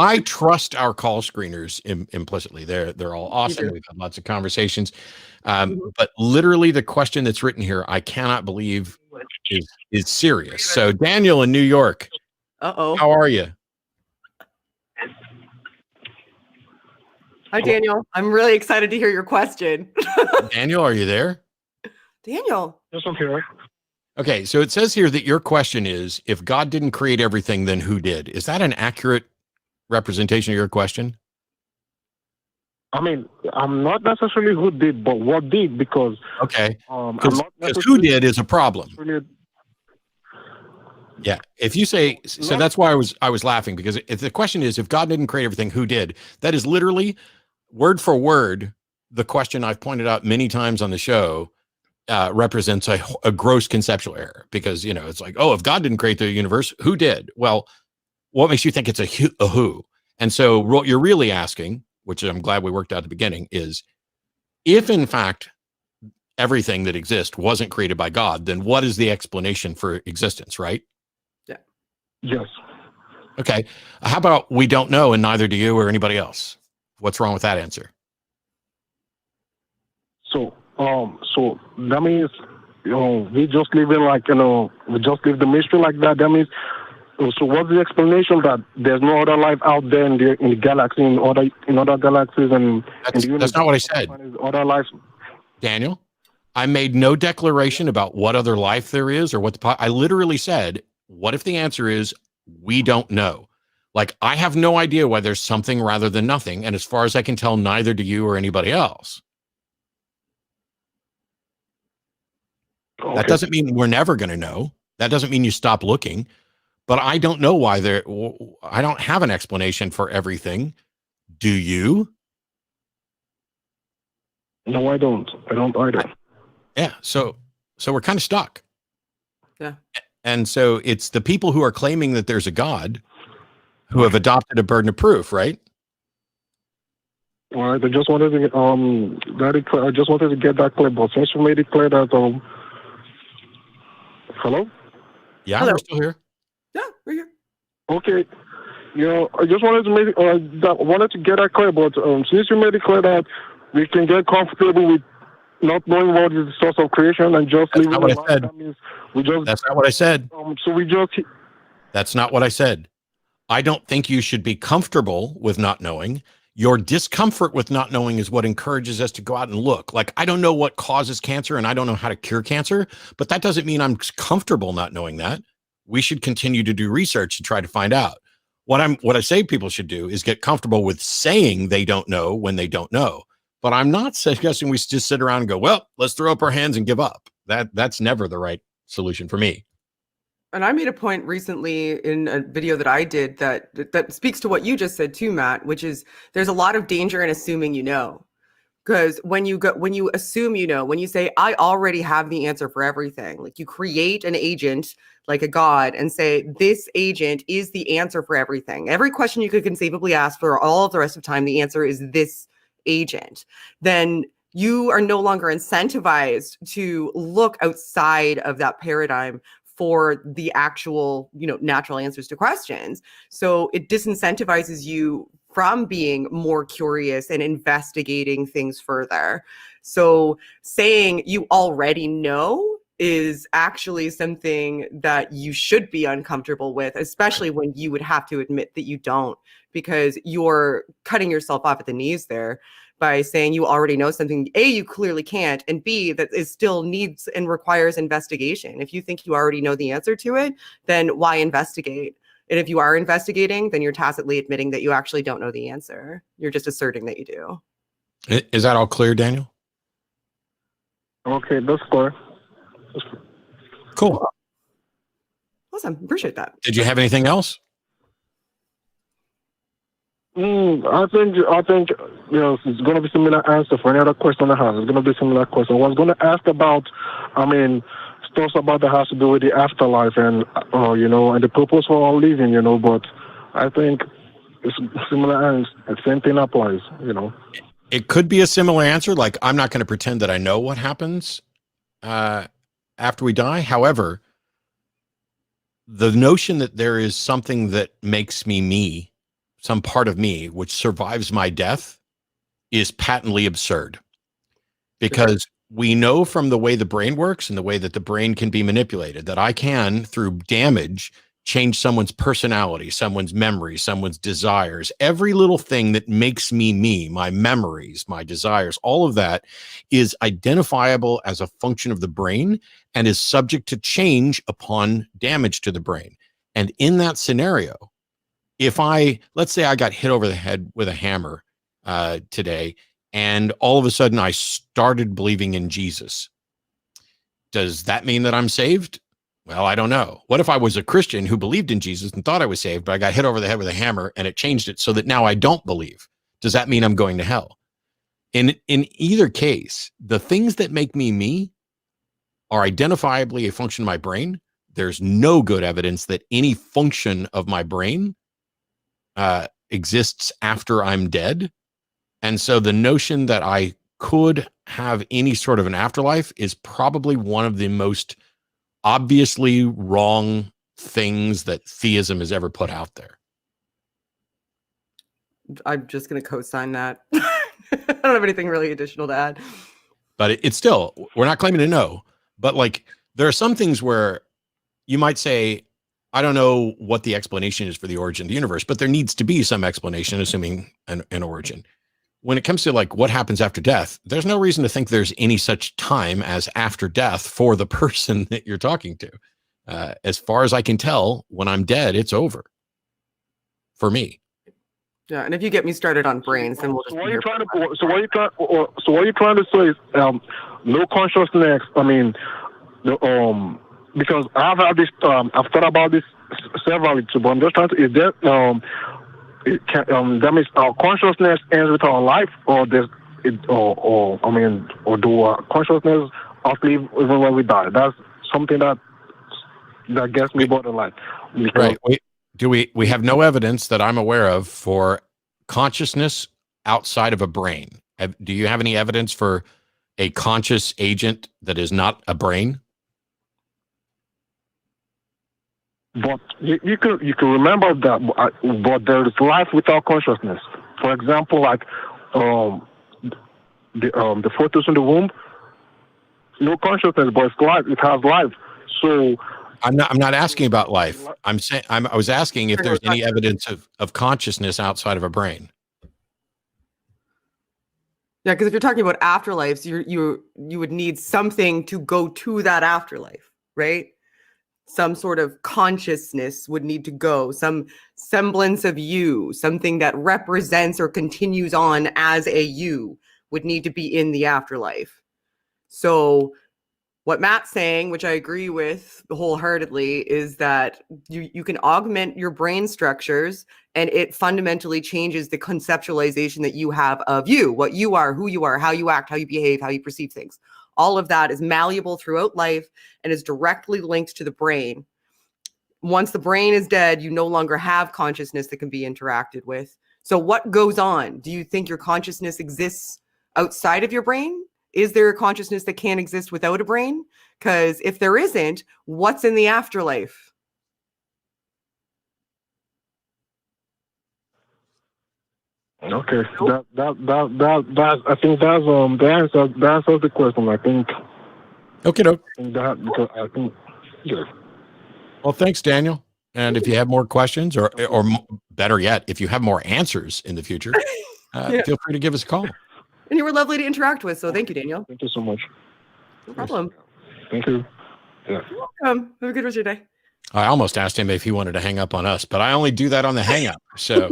I trust our call screeners implicitly. They're all awesome. do. We've had lots of conversations. Mhm. But literally the question that's written here, I cannot believe is serious. So Daniel in New York, Uh-oh. how are you? Hi, Daniel. I'm really excited to hear your question. Daniel, are you there? Daniel. Yes, I'm here. Okay, so it says here that your question is, if God didn't create everything, then who did? Is that an accurate representation of your question? I mean, I'm not necessarily who did, but what did, because Okay, I'm because not who necessarily did is a problem. really. Yeah, if you say so, that's why I was laughing, because if the question is, if God didn't create everything, who did? That is literally word for word the question I've pointed out many times on the show. Represents a gross conceptual error, because it's like, oh, if God didn't create the universe, who did? Well, what makes you think it's a who? And so what you're really asking, which I'm glad we worked out at the beginning, is if in fact everything that exists wasn't created by God, then what is the explanation for existence, right? Yeah. Yes. Okay. How about we don't know, and neither do you or anybody else? What's wrong with that answer? So that means, we just live in we just live the mystery like that. That means, so what's the explanation that there's no other life out there in the galaxy, in other galaxies, and in the universe? That's not what I said. Other life. Daniel, I made no declaration about what other life there is or what I literally said, what if the answer is we don't know? Like, I have no idea why there's something rather than nothing. And as far as I can tell, neither do you or anybody else. Okay. That doesn't mean we're never going to know. That doesn't mean you stop looking. But I don't know why I don't have an explanation for everything. Do you? No, I don't. I don't either. Yeah. So we're kind of stuck. Yeah. And so it's the people who are claiming that there's a God who have adopted a burden of proof, right? All right. I just wanted to I just wanted to get that clear. But since you made it clear that hello? Yeah, Hello. we're still here. Yeah, we're here. Okay. I just wanted to make wanted to get that clear, but since you made it clear that we can get comfortable with not knowing what is the source of creation and just That's living not what the I said. That means we just. That's not what I said. So we just. That's not what I said. I don't think you should be comfortable with not knowing. Your discomfort with not knowing is what encourages us to go out and look. Like, I don't know what causes cancer and I don't know how to cure cancer, but that doesn't mean I'm comfortable not knowing that. We should continue to do research and try to find out. What I say people should do is get comfortable with saying they don't know when they don't know. But I'm not suggesting we just sit around and go, well, let's throw up our hands and give up. That's never the right solution for me. And I made a point recently in a video that I did that speaks to what you just said too, Matt, which is there's a lot of danger in assuming you know. Because when you assume you know, when you say, I already have the answer for everything, like you create an agent like a god and say, this agent is the answer for everything. Every question you could conceivably ask for all of the rest of time, the answer is this agent. Then you are no longer incentivized to look outside of that paradigm for the actual, natural answers to questions. So it disincentivizes you from being more curious and investigating things further. So saying you already know is actually something that you should be uncomfortable with, especially when you would have to admit that you don't, because you're cutting yourself off at the knees there by saying you already know something. A, you clearly can't, and B, that it still needs and requires investigation. If you think you already know the answer to it, then why investigate? And if you are investigating, then you're tacitly admitting that you actually don't know the answer. You're just asserting that you do. Is that all clear, Daniel? Okay, that's clear. Cool. Awesome. Appreciate that. Did you have anything else? I think it's going to be similar answer for any other question I have. It's going to be similar question. I was going to ask about, stuff about that has to do with the afterlife and and the purpose for all living, but I think it's similar answer. The same thing applies, It could be a similar answer. Like, I'm not going to pretend that I know what happens after we die. However, the notion that there is something that makes me me, some part of me which survives my death is patently absurd, because we know from the way the brain works and the way that the brain can be manipulated that I can, through damage, change someone's personality, someone's memory, someone's desires, every little thing that makes me, my memories, my desires, all of that is identifiable as a function of the brain and is subject to change upon damage to the brain. And in that scenario, if let's say I got hit over the head with a hammer today, and all of a sudden I started believing in Jesus, does that mean that I'm saved? Well, I don't know. What if I was a Christian who believed in Jesus and thought I was saved, but I got hit over the head with a hammer and it changed it so that now I don't believe? Does that mean I'm going to hell? In either case, the things that make me are identifiably a function of my brain. There's no good evidence that any function of my brain exists after I'm dead. And so the notion that I could have any sort of an afterlife is probably one of the most obviously wrong things that theism has ever put out there. I'm just going to co-sign that. I don't have anything really additional to add. But it's still, we're not claiming to know. But like, there are some things where you might say, I don't know what the explanation is for the origin of the universe, but there needs to be some explanation, assuming an origin. When it comes to like what happens after death, there's no reason to think there's any such time as after death for the person that you're talking to. As far as I can tell, when I'm dead, it's over for me. Yeah, and if you get me started on brains, then we'll just. So what you're trying to say is no consciousness. I mean, because I've had this. I've thought about this several times, but I'm just trying to. Is that that means our consciousness ends with our life, or do our consciousness outlive even when we die? That's something that gets me borderline. Right. We have no evidence that I'm aware of for consciousness outside of a brain. Do you have any evidence for a conscious agent that is not a brain? But you can remember that, but there is life without consciousness. For example, like the fetus in the womb, no consciousness, but it's life. It has life. So I'm not asking about life. I was asking if there's any evidence of consciousness outside of a brain. Yeah, because if you're talking about afterlives, you would need something to go to that afterlife, right? Some sort of consciousness would need to go, some semblance of you, something that represents or continues on as a you would need to be in the afterlife. So what Matt's saying, which I agree with wholeheartedly, is that you can augment your brain structures and it fundamentally changes the conceptualization that you have of you, what you are, who you are, how you act, how you behave, how you perceive things. All of that is malleable throughout life and is directly linked to the brain. Once the brain is dead, you no longer have consciousness that can be interacted with. So what goes on? Do you think your consciousness exists outside of your brain? Is there a consciousness that can't exist without a brain? Because if there isn't, what's in the afterlife? Okay, that I think that's the answer. That answers the question. I think. Okay, no. I think. Yeah. Well, thanks, Daniel. And if you have more questions, or better yet, if you have more answers in the future, feel free to give us a call. And you were lovely to interact with, so thank you, Daniel. Thank you so much. No problem. Thank you. Yeah. You're welcome. Have a good rest of your day. I almost asked him if he wanted to hang up on us, but I only do that on the hang up. So